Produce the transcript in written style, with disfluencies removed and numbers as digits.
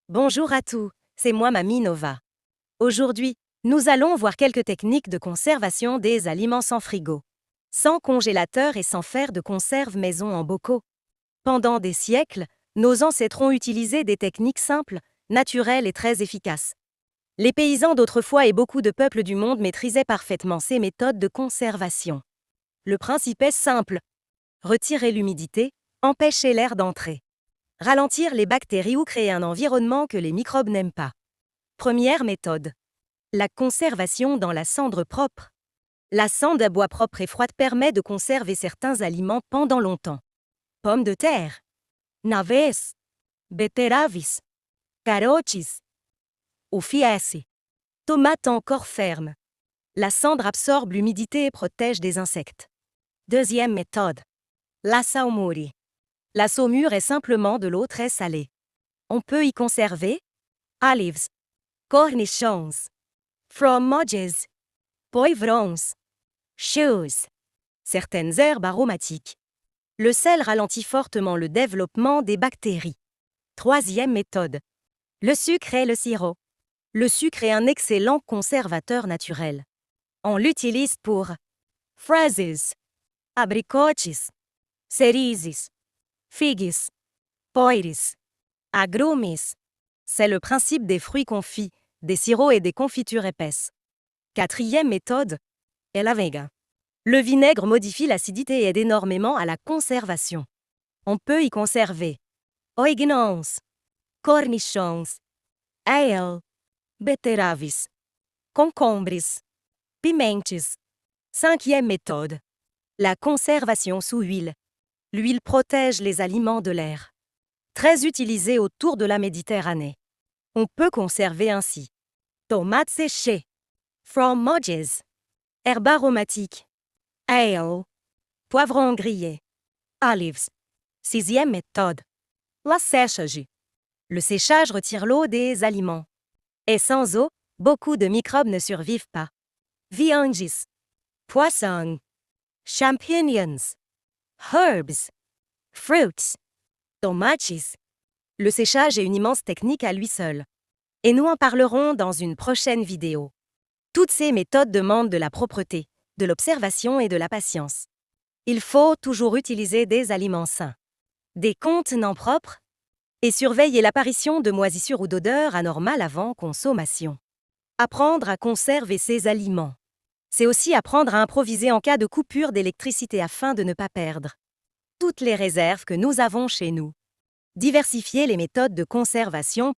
Bonjour à tous, c'est moi Mamie Nova. Aujourd'hui, nous allons voir quelques techniques de conservation des aliments sans frigo, sans congélateur et sans faire de conserve maison en bocaux. Pendant des siècles, nos ancêtres ont utilisé des techniques simples, naturelles et très efficaces. Les paysans d'autrefois et beaucoup de peuples du monde maîtrisaient parfaitement ces méthodes de conservation. Le principe est simple. Retirer l'humidité, empêcher l'air d'entrer. Ralentir les bactéries ou créer un environnement que les microbes n'aiment pas. Première méthode. La conservation dans la cendre propre. La cendre à bois propre et froide permet de conserver certains aliments pendant longtemps. Pommes de terre, naves, betteraves, carottes, uffiesse. Tomates encore fermes. La cendre absorbe l'humidité et protège des insectes. Deuxième méthode. La saumuri. La saumure est simplement de l'eau très salée. On peut y conserver olives, cornichons, fromages, poivrons, choux, certaines herbes aromatiques. Le sel ralentit fortement le développement des bactéries. Troisième méthode. Le sucre et le sirop. Le sucre est un excellent conservateur naturel. On l'utilise pour fraises, abricotes, cerises, figues, poires, agrumes. C'est le principe des fruits confits, des sirops et des confitures épaisses. Quatrième méthode est la vega. Le vinaigre modifie l'acidité et aide énormément à la conservation. On peut y conserver oignons, cornichons, ale, betteraves, concombres, pimentes. Cinquième méthode. La conservation sous huile. L'huile protège les aliments de l'air. Très utilisée autour de la Méditerranée. On peut conserver ainsi tomates séchées, fromages, herbes aromatiques, ale, poivrons grillés, olives. Sixième méthode. La séchage. Le séchage retire l'eau des aliments. Et sans eau, beaucoup de microbes ne survivent pas. Viandes, poissons, champignons, herbs, fruits, tomates. Le séchage est une immense technique à lui seul. Et nous en parlerons dans une prochaine vidéo. Toutes ces méthodes demandent de la propreté, de l'observation et de la patience. Il faut toujours utiliser des aliments sains, des contenants propres, et surveiller l'apparition de moisissures ou d'odeurs anormales avant consommation. Apprendre à conserver ses aliments. C'est aussi apprendre à improviser en cas de coupure d'électricité afin de ne pas perdre toutes les réserves que nous avons chez nous. Diversifier les méthodes de conservation